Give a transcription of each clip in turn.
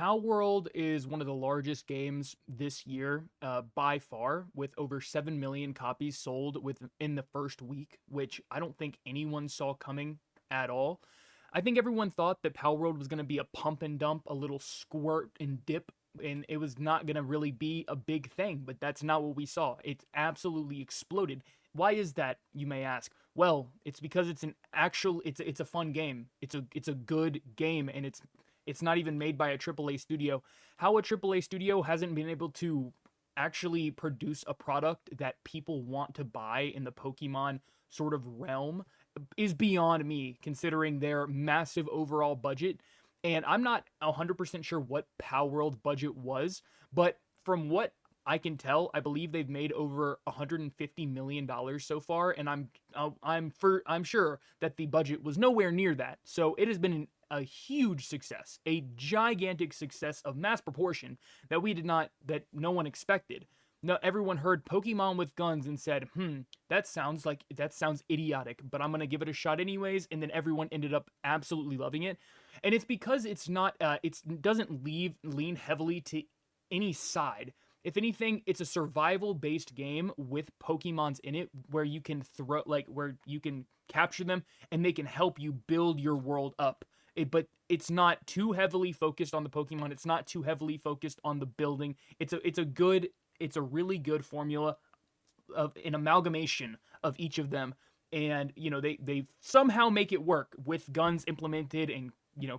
Palworld is one of the largest games this year, by far, with over 7 million copies sold within the first week, which I don't think anyone saw coming at all. I think everyone thought that Palworld was going to be a pump and dump, a little squirt and dip, and it was not going to really be a big thing, but that's not what we saw. It's absolutely exploded. Why is that, you may ask? Well, it's because it's a fun game. It's a good game, and it's not even made by a AAA studio. How a AAA studio hasn't been able to actually produce a product that people want to buy in the Pokemon sort of realm is beyond me, considering their massive overall budget. And I'm not 100% sure what Palworld budget was, but from what I can tell, I believe they've made over $150 million so far, and I'm sure that the budget was nowhere near that. So it has been a huge success, a gigantic success of mass proportion that no one expected. No, everyone heard Pokemon with guns and said, that sounds idiotic, but I'm gonna give it a shot anyways. And then everyone ended up absolutely loving it, and it's because it doesn't lean heavily to any side. If anything, it's a survival-based game with Pokemons in it where you can where you can capture them and they can help you build your world up. But it's not too heavily focused on the Pokemon. It's not too heavily focused on the building. It's a really good formula of an amalgamation of each of them, and they somehow make it work with guns implemented and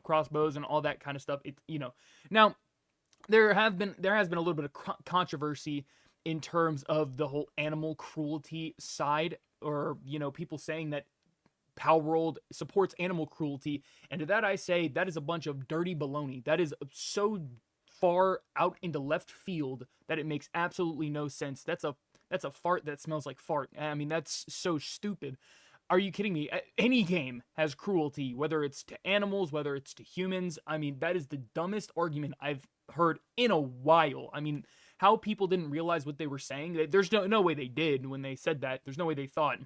crossbows and all that kind of stuff. Now there has been a little bit of controversy in terms of the whole animal cruelty side, or people saying that Palworld supports animal cruelty, and to that I say that is a bunch of dirty baloney. That is so far out into left field that it makes absolutely no sense. That's a fart that smells like fart. I mean, that's so stupid. Are you kidding me? Any game has cruelty, whether it's to animals, whether it's to humans. I mean, that is the dumbest argument I've heard in a while. I mean, how people didn't realize what they were saying. There's no way they did when they said that. There's no way they thought,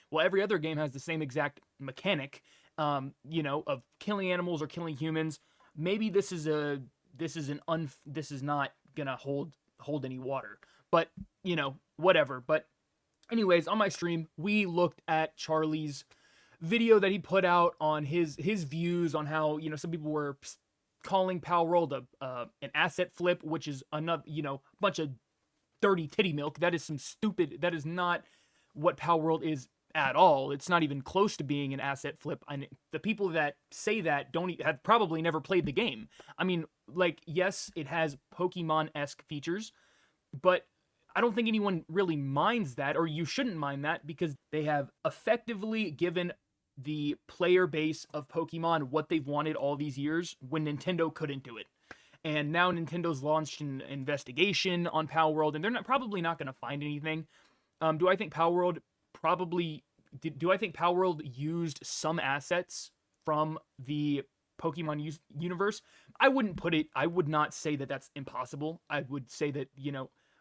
well, every other game has the same exact mechanic, of killing animals or killing humans. Maybe this is not gonna hold any water. But, whatever. But anyways, on my stream, we looked at Charlie's video that he put out on his views on how, some people were calling Palworld an asset flip, which is another, bunch of dirty titty milk. That is not what Palworld is at all. It's not even close to being an asset flip. And the people that say that have probably never played the game. I mean, yes, it has Pokemon-esque features, but I don't think anyone really minds that, or you shouldn't mind that, because they have effectively given the player base of Pokemon what they've wanted all these years when Nintendo couldn't do it. And now Nintendo's launched an investigation on Palworld, and they're probably not going to find anything. Do I think Palworld used some assets from the Pokemon universe? I would not say that that's impossible. I would say that,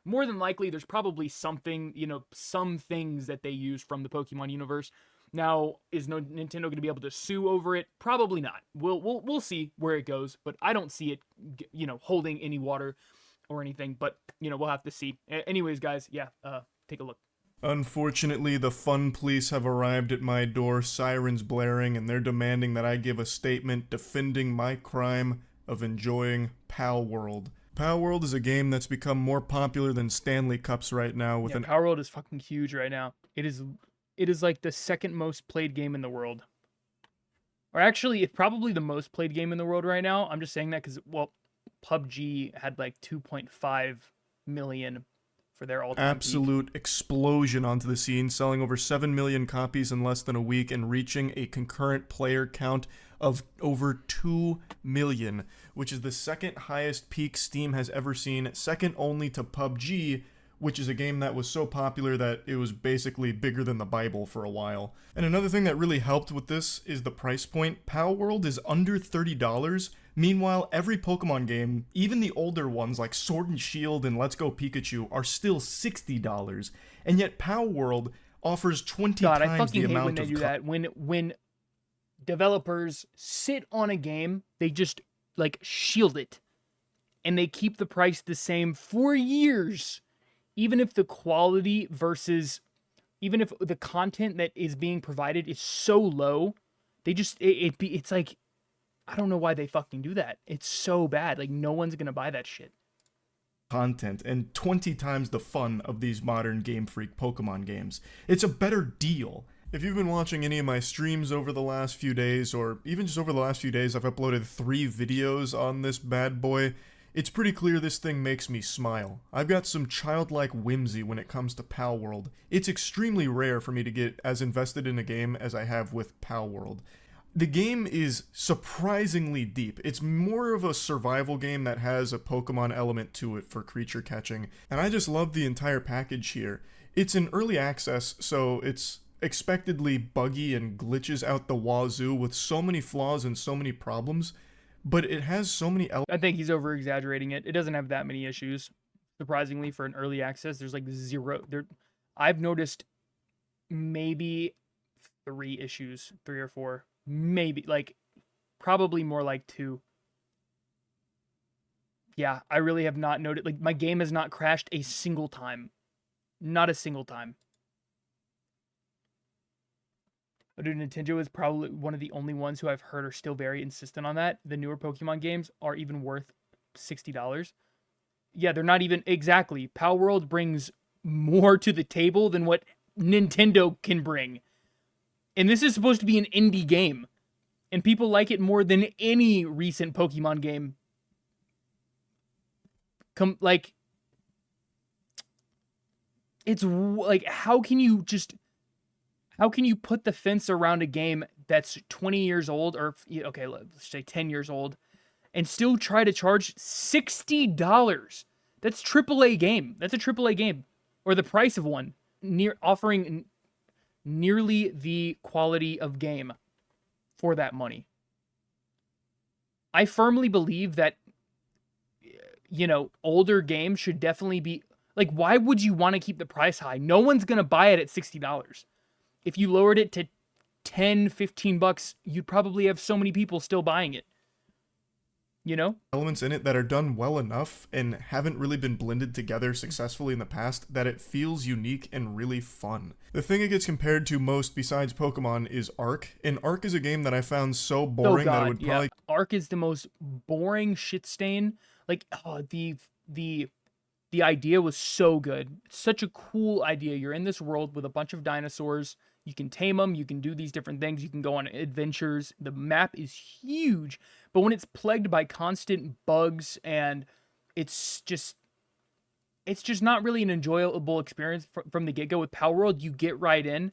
more than likely there's probably something, some things that they use from the Pokemon universe. Now, is Nintendo going to be able to sue over it? Probably not. We'll see where it goes, but I don't see it, holding any water or anything. But we'll have to see. Anyways, guys, yeah, take a look. Unfortunately, the fun police have arrived at my door, sirens blaring, and they're demanding that I give a statement defending my crime of enjoying Palworld. Palworld is a game that's become more popular than Stanley Cups right now. Palworld is fucking huge right now. It is like the second most played game in the world. Or actually, it's probably the most played game in the world right now. I'm just saying that because, PUBG had like 2.5 million for their all-time absolute peak. Explosion onto the scene, selling over 7 million copies in less than a week and reaching a concurrent player count of over 2 million, which is the second highest peak Steam has ever seen, second only to PUBG, which is a game that was so popular that it was basically bigger than the Bible for a while. And another thing that really helped with this is the price point. Palworld is under $30. Meanwhile, every Pokemon game, even the older ones like Sword and Shield and Let's Go Pikachu, are still $60. And yet Palworld offers 20 God, times I fucking the hate amount when they of do that. When developers sit on a game, they just shield it. and they keep the price the same for years, even if the quality versus even if the content that is being provided is so low, they just it's like I don't know why they fucking do that. It's so bad. Like no one's gonna buy that shit. Content and 20 times the fun of these modern Game Freak Pokemon games. It's a better deal. If you've been watching any of my streams over the last few days, or even just over the last few days, I've uploaded 3 videos on this bad boy. It's pretty clear this thing makes me smile. I've got some childlike whimsy when it comes to Palworld. It's extremely rare for me to get as invested in a game as I have with Palworld. The game is surprisingly deep. It's more of a survival game that has a Pokemon element to it for creature catching, and I just love the entire package here. It's in early access, so it's expectedly buggy and glitches out the wazoo with so many flaws and so many problems, but it has so many elements. I think he's over exaggerating it. It doesn't have that many issues. Surprisingly, for an early access, there's like zero. I've noticed maybe 3 issues, 3 or 4. Maybe, like, probably more like 2. Yeah, I really have not noticed. Like, my game has not crashed a single time. Not a single time. But Nintendo is probably one of the only ones who I've heard are still very insistent on that. The newer Pokemon games are even worth $60. Yeah, they're not even... Exactly. Palworld brings more to the table than what Nintendo can bring. And this is supposed to be an indie game. And people like it more than any recent Pokemon game. It's like, how can you put the fence around a game that's 20 years old, or, okay, let's say 10 years old, and still try to charge $60? That's AAA game. That's a AAA game. Or the price of one. Offering nearly the quality of game for that money. I firmly believe that, older games should definitely be... Like, why would you want to keep the price high? No one's going to buy it at $60. If you lowered it to $10, $15, you'd probably have so many people still buying it. Elements in it that are done well enough and haven't really been blended together successfully in the past that it feels unique and really fun. The thing it gets compared to most besides Pokemon is Ark, and Ark is a game that I found so boring that it would probably... Ark is the most boring shit stain. Like, the idea was so good. It's such a cool idea. You're in this world with a bunch of dinosaurs. You can tame them. You can do these different things. You can go on adventures. The map is huge. But when it's plagued by constant bugs and it's just not really an enjoyable experience from the get-go. With Palworld, you get right in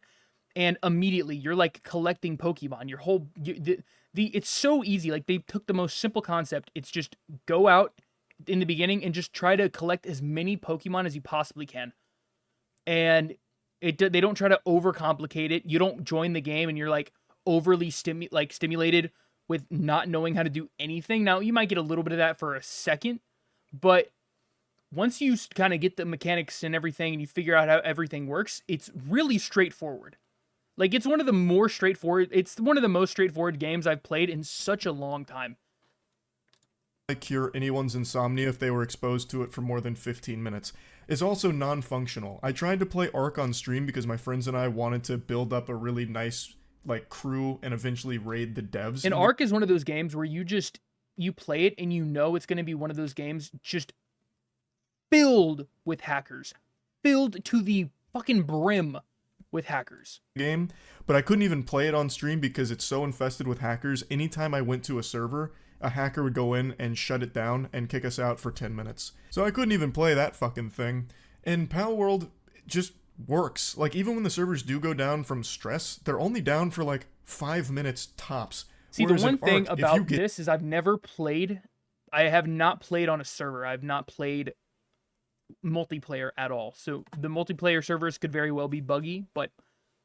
and immediately you're like collecting Pokemon. It's so easy. Like, they took the most simple concept. It's just go out in the beginning and just try to collect as many Pokemon as you possibly can. And they don't try to overcomplicate it. You don't join the game and you're like overly stimulated with not knowing how to do anything. Now, you might get a little bit of that for a second, but once you kind of get the mechanics and everything and you figure out how everything works, it's really straightforward. Like, it's one of the most straightforward games I've played in such a long time. Cure anyone's insomnia if they were exposed to it for more than 15 minutes. It's also non-functional. I tried to play Ark on stream because my friends and I wanted to build up a really nice crew and eventually raid the devs. And Ark is one of those games where you play it and it's going to be one of those games just filled with hackers. Filled to the fucking brim with hackers. Game, but I couldn't even play it on stream because it's so infested with hackers. Anytime I went to a server, a hacker would go in and shut it down and kick us out for 10 minutes. So I couldn't even play that fucking thing. And Palworld just works. Like, even when the servers do go down from stress, they're only down for 5 minutes tops. See, the one thing about this is I have not played on a server. I've not played multiplayer at all. So the multiplayer servers could very well be buggy, but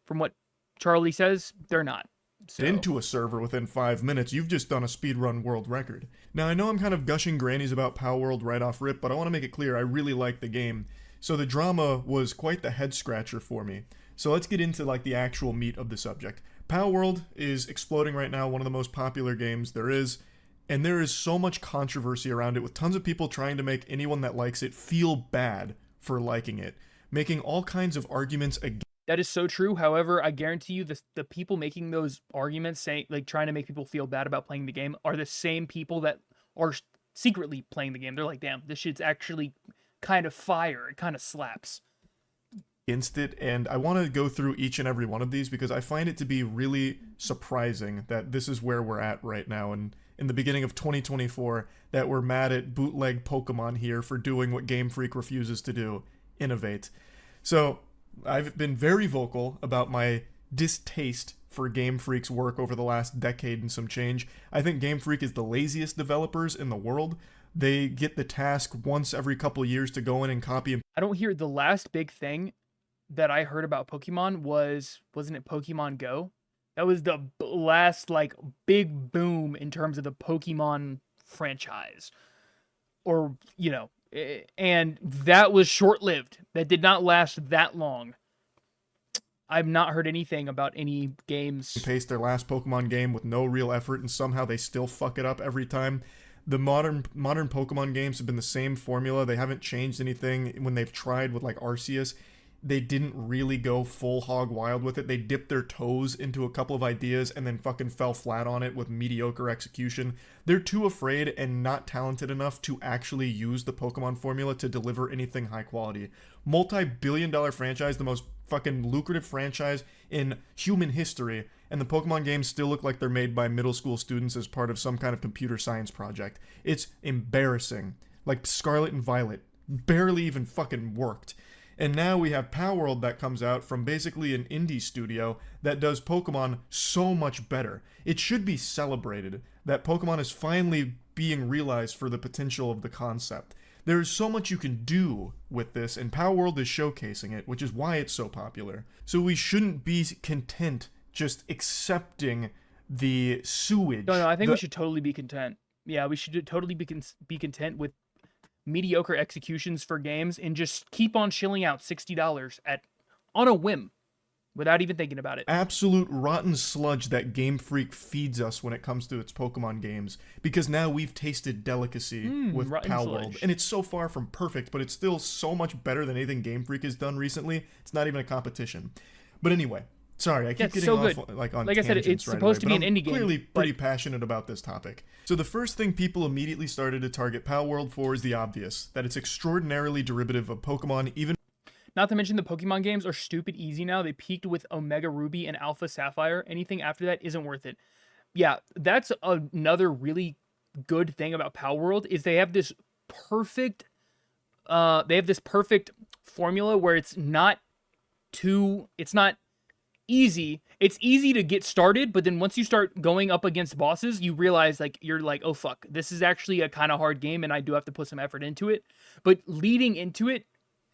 from what Charlie says, they're not. So. Into a server within 5 minutes, you've just done a speedrun world record. Now, I know I'm kind of gushing grannies about Palworld right off rip, but I want to make it clear I really like the game. So the drama was quite the head scratcher for me. So let's get into the actual meat of the subject. Palworld is exploding right now, one of the most popular games there is. And there is so much controversy around it, with tons of people trying to make anyone that likes it feel bad for liking it, making all kinds of arguments against. That is so true. However, I guarantee you the people making those arguments, saying like trying to make people feel bad about playing the game, are the same people that are secretly playing the game. They're like, damn, this shit's actually kind of fire. It kind of slaps. It, and I want to go through each and every one of these because I find it to be really surprising that this is where we're at right now, and in the beginning of 2024, that we're mad at bootleg Pokemon here for doing what Game Freak refuses to do: innovate. So I've been very vocal about my distaste for Game Freak's work over the last decade and some change. I think Game Freak is the laziest developers in the world. They get the task once every couple years to go in and copy and. I don't hear the last big thing that I heard about Pokemon wasn't it Pokemon Go? That was the last like big boom in terms of the Pokemon franchise. Or, and that was short-lived. That did not last that long. I've not heard anything about any games. Pace their last Pokemon game with no real effort, and somehow they still fuck it up every time. The modern Pokemon games have been the same formula. They haven't changed anything. When they've tried with like Arceus, they didn't really go full hog wild with it. They dipped their toes into a couple of ideas and then fucking fell flat on it with mediocre execution. They're too afraid and not talented enough to actually use the Pokemon formula to deliver anything high quality. Multi-billion-dollar franchise, the most fucking lucrative franchise in human history, and the Pokemon games still look like they're made by middle school students as part of some kind of computer science project. It's embarrassing. Like Scarlet and Violet barely even fucking worked. And now we have Palworld that comes out from basically an indie studio that does Pokemon so much better. It should be celebrated that Pokemon is finally being realized for the potential of the concept. There is so much you can do with this, and Palworld is showcasing it, which is why it's so popular. So we shouldn't be content just accepting the sewage. No, I think we should totally be content. Yeah, we should totally be content with mediocre executions for games and just keep on shilling out $60 on a whim without even thinking about it. Absolute rotten sludge that Game Freak feeds us when it comes to its Pokemon games, because now we've tasted delicacy with Palworld, and it's so far from perfect, but it's still so much better than anything Game Freak has done recently. It's not even a competition. But anyway, sorry, I keep getting so off like I said, it's supposed to be an indie game. Clearly pretty passionate about this topic. So the first thing people immediately started to target Palworld for is the obvious, that it's extraordinarily derivative of Pokemon, even. Not to mention the Pokemon games are stupid easy now. They peaked with Omega Ruby and Alpha Sapphire. Anything after that isn't worth it. Yeah, that's another really good thing about Palworld is they have this perfect formula where it's not easy. It's easy to get started, but then once you start going up against bosses, you realize you're like, oh fuck, this is actually a kind of hard game and I do have to put some effort into it. But leading into it,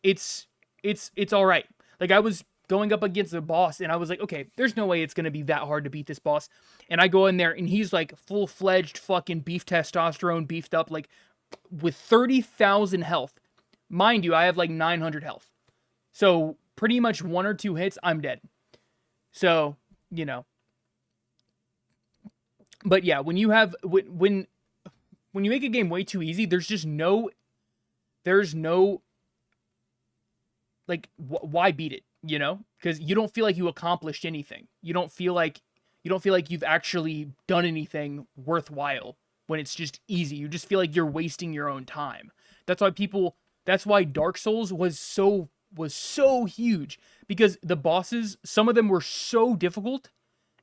it's all right. Like I was going up against the boss and I was like, okay, there's no way it's going to be that hard to beat this boss. And I go in there and he's like full-fledged fucking beef testosterone, beefed up, like with 30,000 health. Mind you, I have like 900 health. So pretty much 1 or 2 hits, I'm dead. So, but yeah, when you make a game way too easy, there's no like, why beat it, because you don't feel like you accomplished anything. You don't feel like you've actually done anything worthwhile when it's just easy. You just feel like you're wasting your own time. That's why Dark Souls was so huge, because the bosses, some of them were so difficult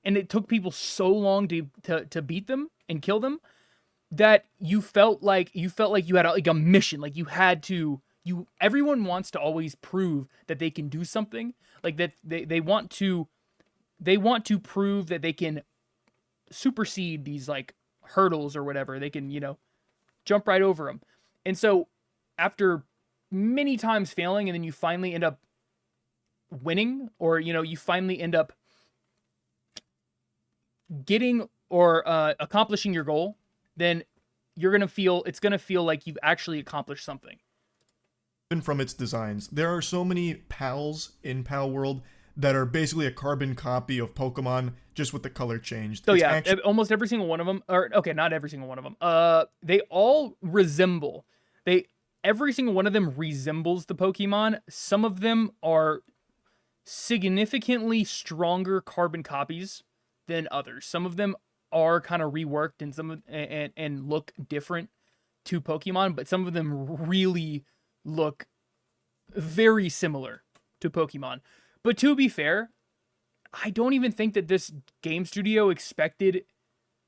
and it took people so long to beat them and kill them that you felt like you had a mission, like you had to. Everyone wants to always prove that they can do something, like that they want to prove that they can supersede these like hurdles or whatever. They can, jump right over them. And so after many times failing, and then you finally end up winning, or you finally end up getting or accomplishing your goal, then it's gonna feel like you've actually accomplished something. From its designs, there are so many pals in Palworld that are basically a carbon copy of Pokemon, just with the color changed. So It's yeah, actually almost every single one of them, or okay, not every single one of them. They all resemble. They Every single one of them resembles the Pokemon. Some of them are significantly stronger carbon copies than others. Some of them are kind of reworked and and look different to Pokemon, but some of them really look very similar to Pokemon. But to be fair, I don't even think that this game studio expected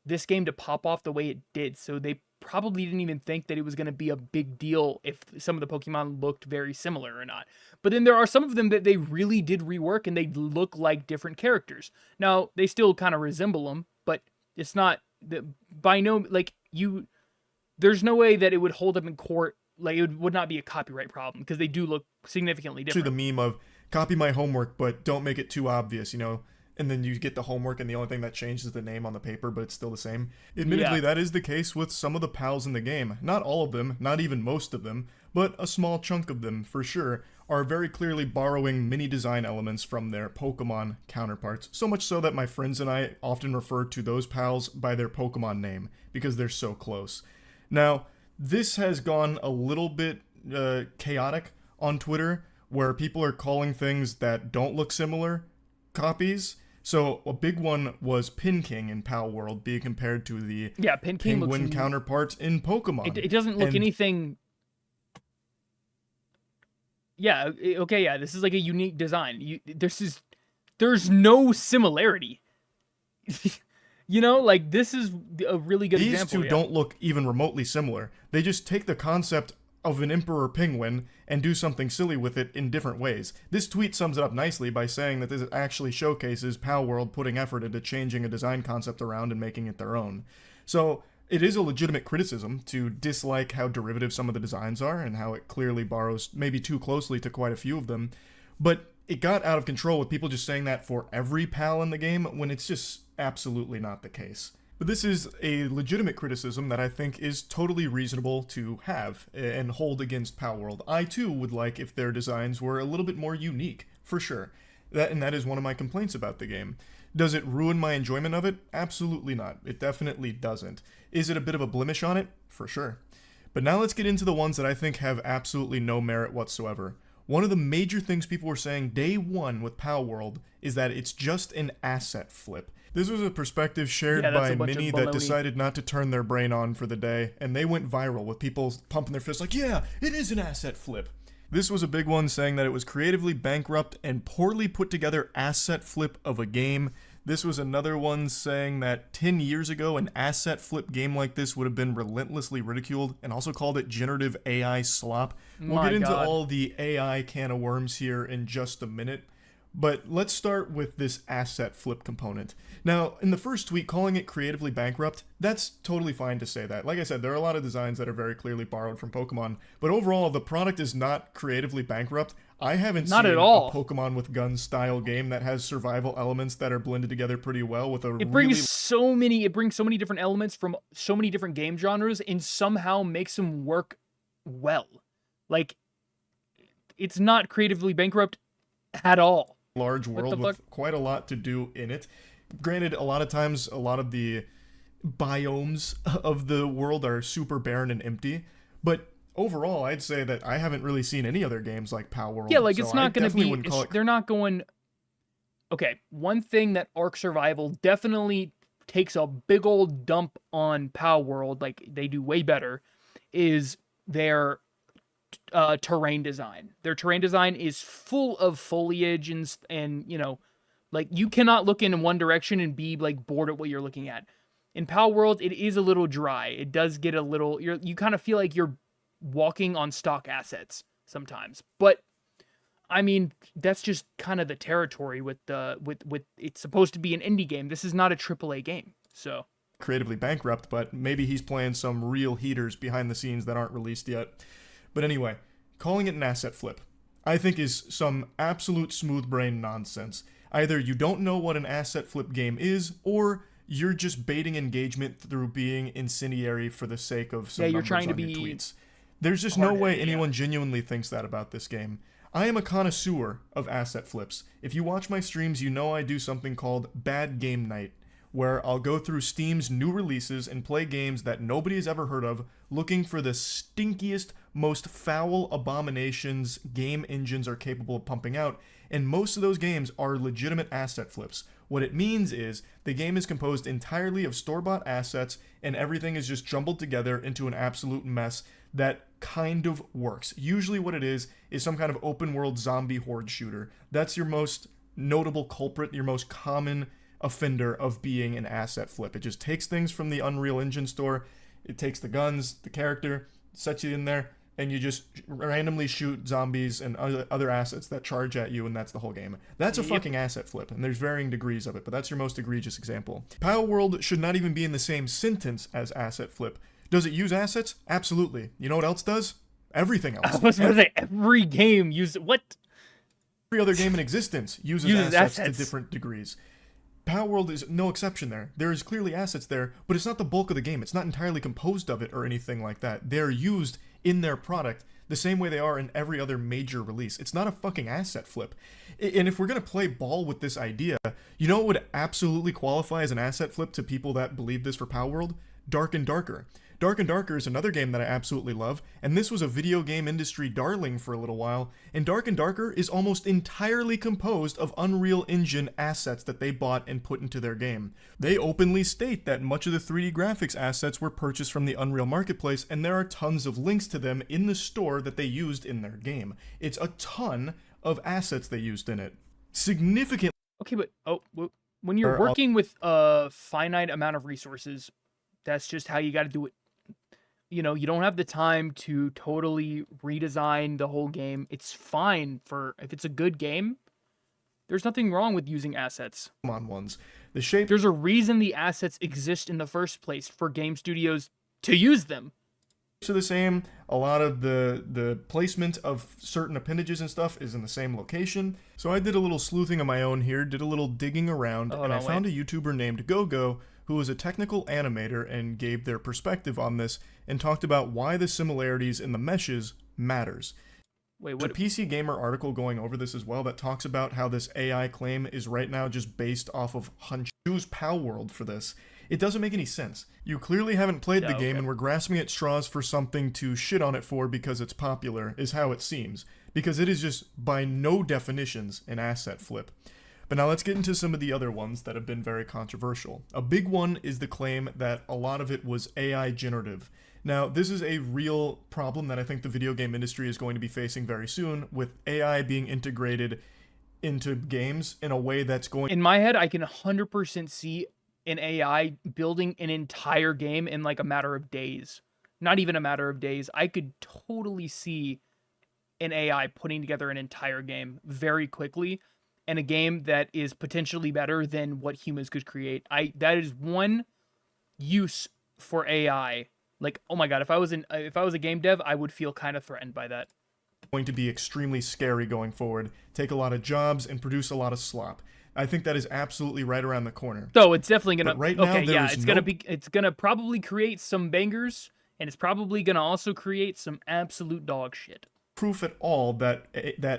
this game to pop off the way it did. So they probably didn't even think that it was going to be a big deal if some of the Pokemon looked very similar or not. But then there are some of them that they really did rework and they look like different characters. Now, they still kind of resemble them, but it's not by no like you there's no way that it would hold up in court. Like it would not be a copyright problem because they do look significantly different. the meme of copy my homework, but don't make it too obvious, and then you get the homework and the only thing that changes is the name on the paper, but it's still the same. Admittedly, Yeah. that is the case with some of the pals in the game. Not all of them, not even most of them, but a small chunk of them, for sure, are very clearly borrowing mini design elements from their Pokemon counterparts. So much so that my friends and I often refer to those pals by their Pokemon name, because they're so close. Now, this has gone a little bit chaotic on Twitter, where people are calling things that don't look similar copies. So a big one was Pin King in Palworld being compared to the Yeah, Pin King penguin looks. counterparts in Pokemon. It doesn't look And anything. Yeah. Okay. Yeah. This is like a unique design. There's no similarity. Like this is a really good these example. two don't look even remotely similar. They just take the concept of an emperor penguin and do something silly with it in different ways. This tweet sums it up nicely by saying that this actually showcases Palworld putting effort into changing a design concept around and making it their own. So it is a legitimate criticism to dislike how derivative some of the designs are and how it clearly borrows maybe too closely to quite a few of them. But it got out of control with people just saying that for every pal in the game when it's just absolutely not the case. But this is a legitimate criticism that I think is totally reasonable to have and hold against Palworld. I too would like if their designs were a little bit more unique, for sure. That is one of my complaints about the game. Does it ruin my enjoyment of it? Absolutely not. It definitely doesn't. Is it a bit of a blemish on it? For sure. But now let's get into the ones that I think have absolutely no merit whatsoever. One of the major things people were saying day one with Palworld is that it's just an asset flip. This was a perspective shared Yeah, that's by a bunch of many that baloney. decided not to turn their brain on for the day, and they went viral with people pumping their fists like, yeah, it is an asset flip. This was a big one saying that it was creatively bankrupt and poorly put together asset flip of a game. This was another one saying that 10 years ago, an asset flip game like this would have been relentlessly ridiculed and also called it generative AI slop. We'll My get into God. all the AI can of worms here in just a minute. But let's start with this asset flip component. Now, in the first tweet, calling it creatively bankrupt, that's totally fine to say that. Like I said, there are a lot of designs that are very clearly borrowed from Pokemon, but overall, the product is not creatively bankrupt. I haven't Not seen at all. a Pokemon with guns style game that has survival elements that are blended together pretty well with a It really brings so many different elements from so many different game genres and somehow makes them work well. Like it's not creatively bankrupt at all. large What world the with fuck? quite a lot to do in it. Granted, a lot of times, a lot of the biomes of the world are super barren and empty, but overall, I'd say that I haven't really seen any other games like Palworld. Yeah, like so it's I not going to definitely be wouldn't call it they're not going. Okay, one thing that Ark Survival definitely takes a big old dump on Palworld, like they do way better, is their terrain design. Their terrain design is full of foliage and like you cannot look in one direction and be like bored at what you're looking at. In Palworld, it is a little dry. It does get a little you kind of feel like you're walking on stock assets sometimes. But I mean, that's just kind of the territory with with it's supposed to be an indie game. This is not a AAA game. So, creatively bankrupt, but maybe he's playing some real heaters behind the scenes that aren't released yet. But anyway, calling it an asset flip, I think is some absolute smooth brain nonsense. Either you don't know what an asset flip game is, or you're just baiting engagement through being incendiary for the sake of some yeah, you're numbers trying to on your be tweets. There's just no way hard-headed, yeah. anyone genuinely thinks that about this game. I am a connoisseur of asset flips. If you watch my streams, you know I do something called Bad Game Night, where I'll go through Steam's new releases and play games that nobody has ever heard of, looking for the stinkiest, most foul abominations game engines are capable of pumping out, and most of those games are legitimate asset flips. What it means is the game is composed entirely of store-bought assets, and everything is just jumbled together into an absolute mess that kind of works. Usually what it is some kind of open world zombie horde shooter. That's your most notable culprit, your most common offender of being an asset flip. It just takes things from the Unreal Engine store, it takes the guns, the character, sets you in there, and you just randomly shoot zombies and other assets that charge at you, and that's the whole game. That's a fucking asset flip, and there's varying degrees of it, but that's your most egregious example. Palworld should not even be in the same sentence as asset flip. Does it use assets? Absolutely. You know what else does? Everything else. I was going to say, every game uses... What? Every other game in existence uses assets to different degrees. Palworld is no exception there. There is clearly assets there, but it's not the bulk of the game. It's not entirely composed of it or anything like that. They're used in their product the same way they are in every other major release. It's not a fucking asset flip. And if we're going to play ball with this idea, you know what would absolutely qualify as an asset flip to people that believe this for Palworld? Dark and Darker. Dark and Darker is another game that I absolutely love, and this was a video game industry darling for a little while, and Dark and Darker is almost entirely composed of Unreal Engine assets that they bought and put into their game. They openly state that much of the 3D graphics assets were purchased from the Unreal Marketplace, and there are tons of links to them in the store that they used in their game. It's a ton of assets they used in it. Significant. Okay, but when you're working with a finite amount of resources, that's just how you got to do it. You know, you don't have the time to totally redesign the whole game. It's fine if it's a good game. There's nothing wrong with using assets. Ones. There's a reason the assets exist in the first place, for game studios to use them. Are the same. A lot of the placement of certain appendages and stuff is in the same location. So I did a little sleuthing of my own here, did a little digging around, and I found a YouTuber named GoGo who was a technical animator and gave their perspective on this and talked about why the similarities in the meshes matters. Wait, what? There's a PC Gamer article going over this as well that talks about how this AI claim is right now just based off of hunch. Use Palworld for this. It doesn't make any sense. You clearly haven't played the game and we're grasping at straws for something to shit on it for because it's popular, is how it seems. Because it is just, by no definitions, an asset flip. But now let's get into some of the other ones that have been very controversial. A big one is the claim that a lot of it was AI generative. Now, this is a real problem that I think the video game industry is going to be facing very soon, with AI being integrated into games in a way that's going... In my head, I can 100% see an AI building an entire game in like a matter of days. Not even a matter of days. I could totally see an AI putting together an entire game very quickly, and a game that is potentially better than what humans could create. That is one use for AI. Like, oh my god, if I was a game dev, I would feel kind of threatened by that. Going to be extremely scary going forward. Take a lot of jobs and produce a lot of slop. I think that is absolutely right around the corner. So it's definitely gonna. But right now, it's gonna probably create some bangers, and it's probably gonna also create some absolute dog shit. Proof at all that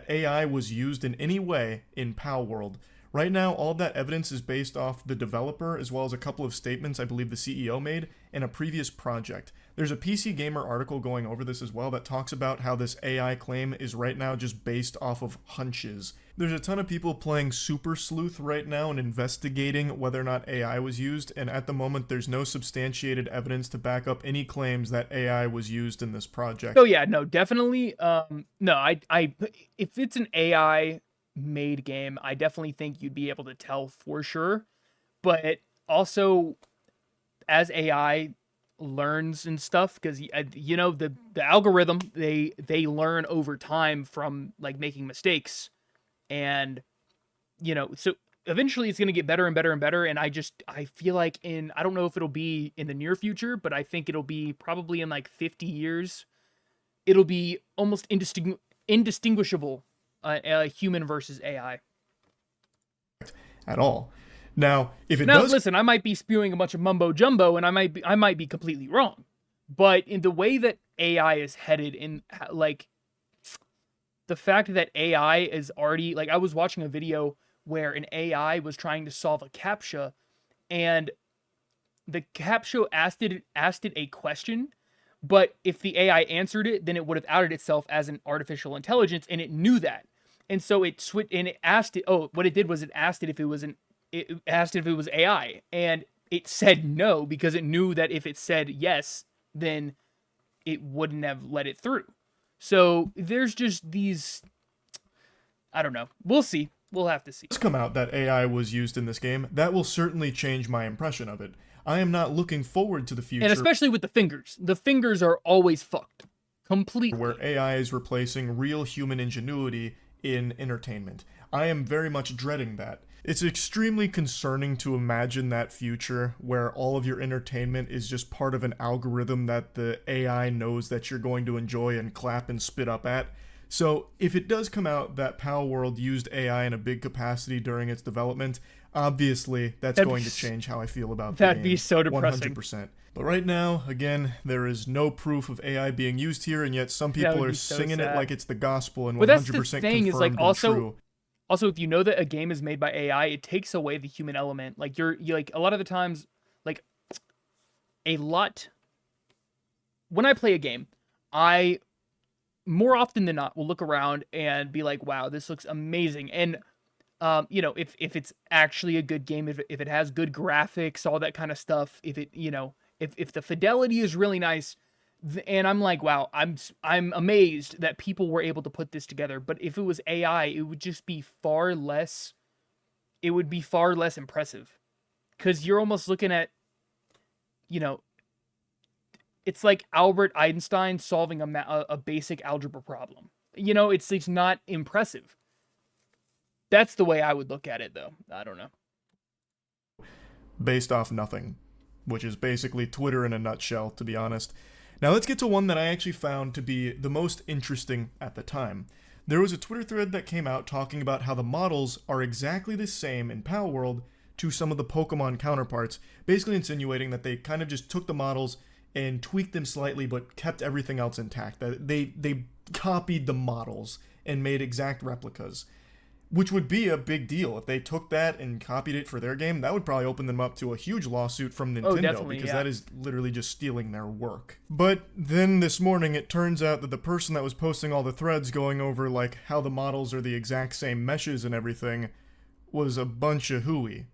AI was used in any way in Palworld. Right now, all of that evidence is based off the developer, as well as a couple of statements I believe the CEO made in a previous project. There's a PC Gamer article going over this as well that talks about how this AI claim is right now just based off of hunches. There's a ton of people playing Super Sleuth right now and investigating whether or not AI was used, and at the moment there's no substantiated evidence to back up any claims that AI was used in this project. Oh yeah, no, definitely. No, if it's an AI made game, I definitely think you'd be able to tell for sure. But also, as AI learns and stuff, because you know the algorithm, they learn over time from like making mistakes, and you know, so eventually it's going to get better and better and better. And I feel like I don't know if it'll be in the near future, but I think it'll be probably in like 50 years. It'll be almost indistinguishable, human versus AI. At all. Now, if it does... listen, I might be spewing a bunch of mumbo jumbo, and I might be completely wrong. But in the way that AI is headed, in like the fact that AI is already like I was watching a video where an AI was trying to solve a CAPTCHA, and the CAPTCHA asked it a question, but if the AI answered it, then it would have outed itself as an artificial intelligence, and it knew that, and so it switched and it asked it. Oh, what it did was it asked it if it was it asked if it was AI, and it said no because it knew that if it said yes, then it wouldn't have let it through. So there's just these. I don't know. We'll see. We'll have to see. It's come out that AI was used in this game. That will certainly change my impression of it. I am not looking forward to the future. And especially with the fingers. The fingers are always fucked. Completely. Where AI is replacing real human ingenuity in entertainment. I am very much dreading that. It's extremely concerning to imagine that future where all of your entertainment is just part of an algorithm that the AI knows that you're going to enjoy and clap and spit up at. So if it does come out that Palworld used AI in a big capacity during its development, obviously that's going to change how I feel about the game. That'd be so depressing. 100%. But right now, again, there is no proof of AI being used here, and yet some people are singing it like it's the gospel and 100% that's the thing, is like also true. Also, if you know that a game is made by AI, it takes away the human element. Like you like a lot of the times, like when I play a game, I more often than not will look around and be like, wow, this looks amazing. And if it's actually a good game, if it has good graphics, all that kind of stuff, if it, if the fidelity is really nice, and I'm like, wow, I'm amazed that people were able to put this together. But if it was AI, it would just be far less impressive, because you're almost looking at, it's like Albert Einstein solving a basic algebra problem. It's not impressive. That's the way I would look at it, though. I don't know. Based off nothing, which is basically Twitter in a nutshell, to be honest. Now let's get to one that I actually found to be the most interesting at the time. There was a Twitter thread that came out talking about how the models are exactly the same in Palworld to some of the Pokemon counterparts, basically insinuating that they kind of just took the models and tweaked them slightly but kept everything else intact. That they copied the models and made exact replicas, which would be a big deal. If they took that and copied it for their game, that would probably open them up to a huge lawsuit from Nintendo, because that is literally just stealing their work. But then this morning, it turns out that the person that was posting all the threads going over like how the models are the exact same meshes and everything was a bunch of hooey.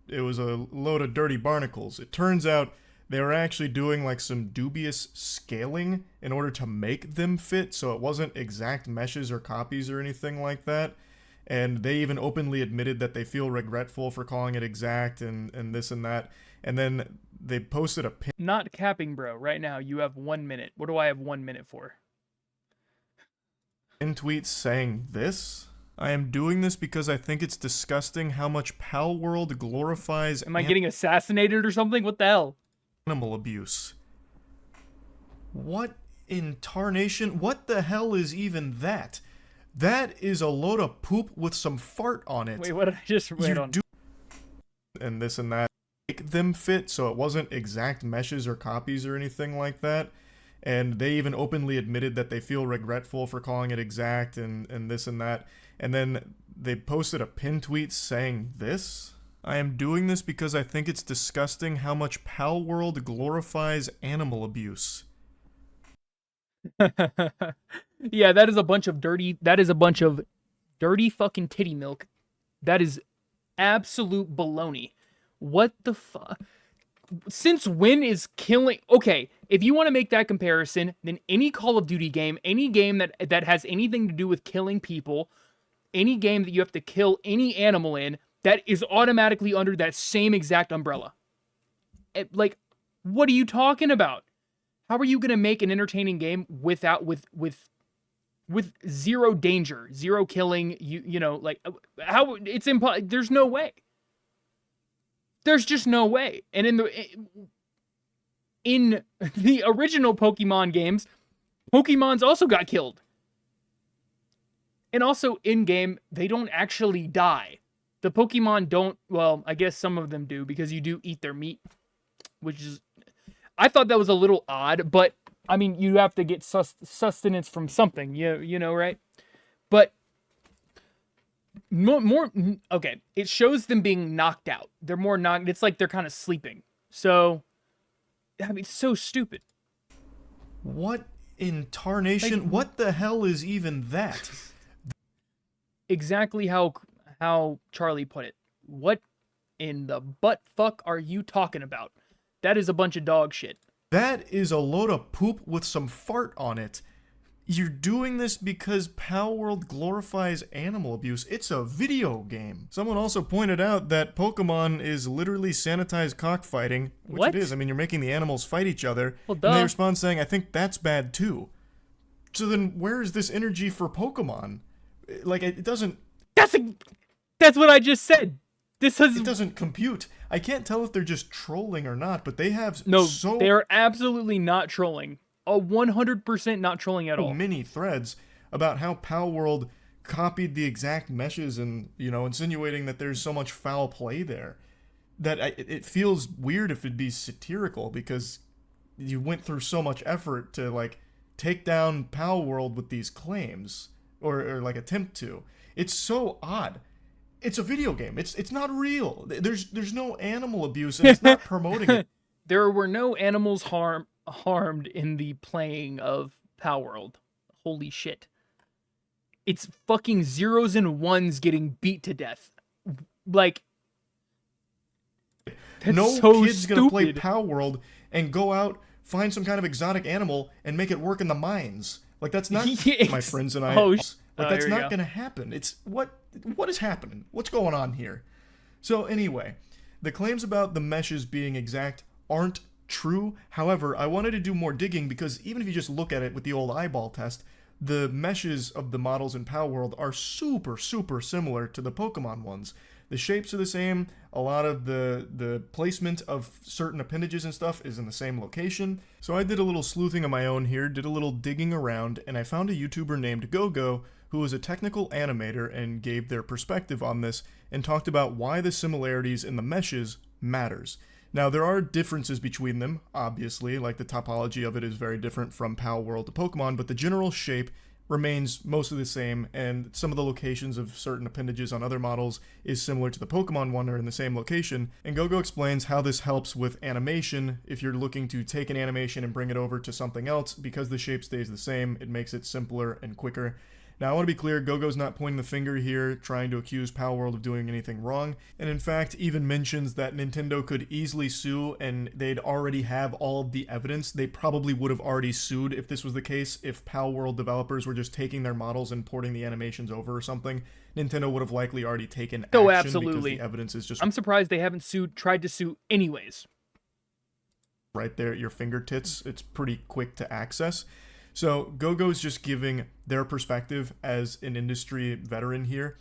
It was a load of dirty barnacles. It turns out they were actually doing like some dubious scaling in order to make them fit, so it wasn't exact meshes or copies or anything like that. And they even openly admitted that they feel regretful for calling it exact and this and that. And then they posted a pin. Not capping, bro. Right now, you have 1 minute. What do I have 1 minute for? In tweets saying this. I am doing this because I think it's disgusting how much Palworld glorifies. Am I getting assassinated or something? What the hell? Animal abuse. What in tarnation? What the hell is even that? That is a load of poop with some fart on it. Wait, what did I just wait on? And this and that. Make them fit, so it wasn't exact meshes or copies or anything like that. And they even openly admitted that they feel regretful for calling it exact and this and that. And then they posted a pin tweet saying this. I am doing this because I think it's disgusting how much Palworld glorifies animal abuse. Yeah, that is a bunch of dirty fucking titty milk. That is absolute baloney. What the fuck? Since when is killing... Okay, if you want to make that comparison, then any Call of Duty game, any game that has anything to do with killing people, any game that you have to kill any animal in, that is automatically under that same exact umbrella. Like, what are you talking about? How are you going to make an entertaining game with zero danger, zero killing, like, how it's impossible. There's no way. There's just no way. And in the original Pokemon games, Pokemons also got killed. And also in game, they don't actually die. The Pokemon don't, well, I guess some of them do, because you do eat their meat, which is, I thought that was a little odd, but I mean, you have to get sustenance from something, you know, right? But more okay, it shows them being knocked out. They're more knocked. It's like they're kind of sleeping. So, I mean, it's so stupid. What in tarnation? Like What the hell is even that? exactly how Charlie put it. What in the butt fuck are you talking about? That is a bunch of dog shit. That is a load of poop with some fart on it. You're doing this because Palworld glorifies animal abuse. It's a video game. Someone also pointed out that Pokemon is literally sanitized cockfighting, which What? it is. I mean, you're making the animals fight each other. Well, And they duh. respond saying, I think that's bad too. So then where is this energy for Pokemon? Like, it doesn't... That's what I just said. This has It doesn't compute. I can't tell if they're just trolling or not, but they have no. so They are absolutely not trolling. 100% not trolling at all. many threads about how Palworld copied the exact meshes and, insinuating that there's so much foul play there. That it feels weird if it'd be satirical because you went through so much effort to, like, take down Palworld with these claims. Or like, attempt to. It's so odd. It's a video game. It's not real. There's no animal abuse and it's not promoting it. There were no animals harmed in the playing of Palworld. Holy shit. It's fucking zeros and ones getting beat to death. Like, that's No so kid's stupid. gonna play Palworld and go out, find some kind of exotic animal, and make it work in the mines. Like, that's not my friends and I. Oh, Like, that's here we not go. gonna happen. It's what is happening? What's going on here? So anyway, the claims about the meshes being exact aren't true. However, I wanted to do more digging because even if you just look at it with the old eyeball test, the meshes of the models in Palworld are super, super similar to the Pokemon ones. The shapes are the same. A lot of the placement of certain appendages and stuff is in the same location. So I did a little sleuthing of my own here, did a little digging around, and I found a YouTuber named GoGo who was a technical animator and gave their perspective on this and talked about why the similarities in the meshes matters. Now, there are differences between them, obviously, like the topology of it is very different from Palworld to Pokemon, but the general shape remains mostly the same, and some of the locations of certain appendages on other models is similar to the Pokemon one or in the same location. And GoGo explains how this helps with animation. If you're looking to take an animation and bring it over to something else, because the shape stays the same, it makes it simpler and quicker. Now, I want to be clear, GoGo's not pointing the finger here, trying to accuse Palworld of doing anything wrong, and in fact even mentions that Nintendo could easily sue and they'd already have all of the evidence. They probably would have already sued if this was the case, if Palworld developers were just taking their models and porting the animations over or something. Nintendo would have likely already taken action Oh, because absolutely. the evidence is just I'm surprised they haven't tried to sue anyways. right there at your fingertips. It's pretty quick to access. So GoGo's just giving their perspective as an industry veteran here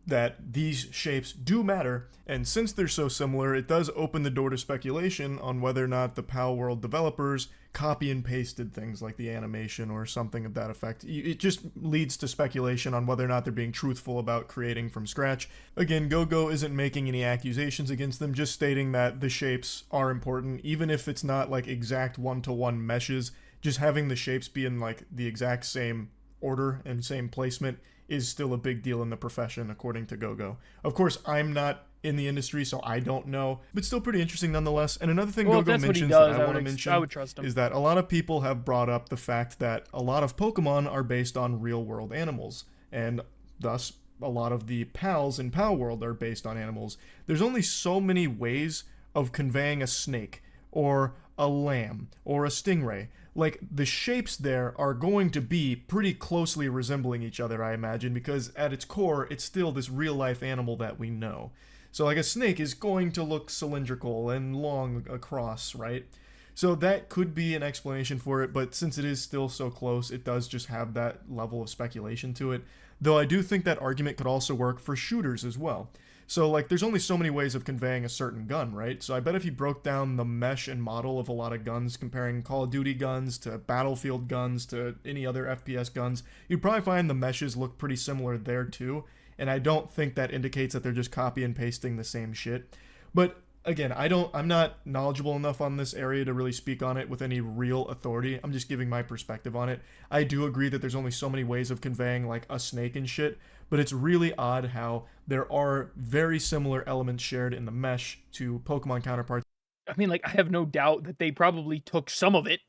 that these shapes do matter, and since they're so similar, it does open the door to speculation on whether or not the Palworld developers copy and pasted things like the animation or something of that effect. It just leads to speculation on whether or not they're being truthful about creating from scratch. Again, GoGo isn't making any accusations against them, just stating that the shapes are important, even if it's not like exact one-to-one meshes. Just having the shapes be in like the exact same order and same placement is still a big deal in the profession, according to GoGo. Of course, I'm not in the industry, so I don't know, but still pretty interesting nonetheless. And another thing Well, if GoGo that's what he mentions does, that I I want to would mention trust him. is that a lot of people have brought up the fact that a lot of Pokemon are based on real-world animals, and thus a lot of the pals in Palworld are based on animals. There's only so many ways of conveying a snake, or a lamb, or a stingray. Like, the shapes there are going to be pretty closely resembling each other, I imagine, because at its core, it's still this real-life animal that we know. So, like, a snake is going to look cylindrical and long across, right? So that could be an explanation for it, but since it is still so close, it does just have that level of speculation to it. Though I do think that argument could also work for shooters as well. So, like, there's only so many ways of conveying a certain gun, right? So I bet if you broke down the mesh and model of a lot of guns, comparing Call of Duty guns to Battlefield guns to any other FPS guns, you'd probably find the meshes look pretty similar there too. And I don't think that indicates that they're just copy and pasting the same shit. But again, I'm not knowledgeable enough on this area to really speak on it with any real authority. I'm just giving my perspective on it. I do agree that there's only so many ways of conveying like a snake and shit, but it's really odd how there are very similar elements shared in the mesh to Pokemon counterparts I mean, like, I have no doubt that they probably took some of it.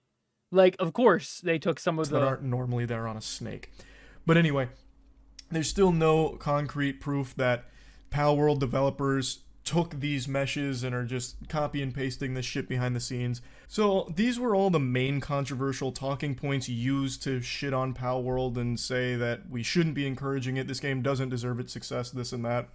Like, of course, they took some of that the. aren't normally there on a snake. But anyway, there's still no concrete proof that Palworld developers took these meshes and are just copy and pasting this shit behind the scenes. So these were all the main controversial talking points used to shit on Palworld and say that we shouldn't be encouraging it. This game doesn't deserve its success, this and that.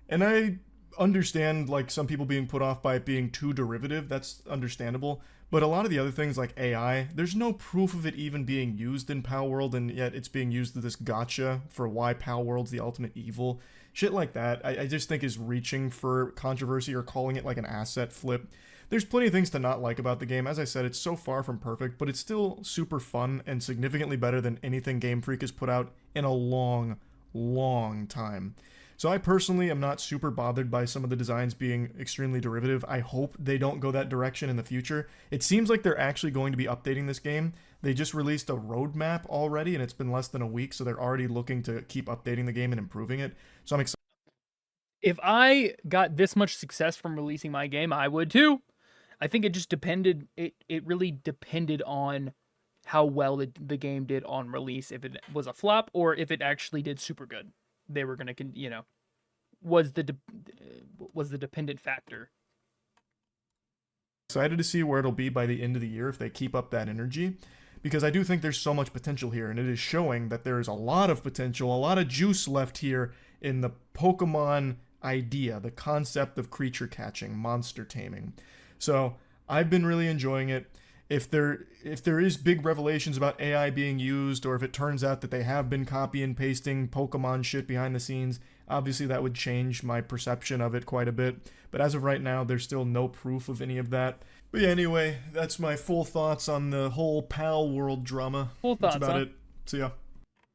And I understand like some people being put off by it being too derivative. That's understandable. But a lot of the other things like AI, there's no proof of it even being used in Palworld, and yet it's being used as this gotcha for why Palworld's the ultimate evil. Shit like that, I just think is reaching for controversy or calling it like an asset flip. There's plenty of things to not like about the game. As I said, it's so far from perfect, but it's still super fun and significantly better than anything Game Freak has put out in a long, long time. So I personally am not super bothered by some of the designs being extremely derivative. I hope they don't go that direction in the future. It seems like they're actually going to be updating this game. They just released a roadmap already, and it's been less than a week, so they're already looking to keep updating the game and improving it. So I'm excited. If I got this much success from releasing my game, I would too. I think it just depended. It really depended on how well the game did on release. If it was a flop or if it actually did super good, they were gonna, was was the dependent factor. Excited to see where it'll be by the end of the year if they keep up that energy, because I do think there's so much potential here, and it is showing that there is a lot of potential, a lot of juice left here in the Pokemon idea, the concept of creature catching, monster taming. So I've been really enjoying it. If there is big revelations about AI being used, or if it turns out that they have been copy and pasting Pokemon shit behind the scenes, obviously that would change my perception of it quite a bit. But as of right now, there's still no proof of any of that. But yeah, anyway, that's my full thoughts on the whole Palworld drama. Full That's thoughts, about huh? it. See ya.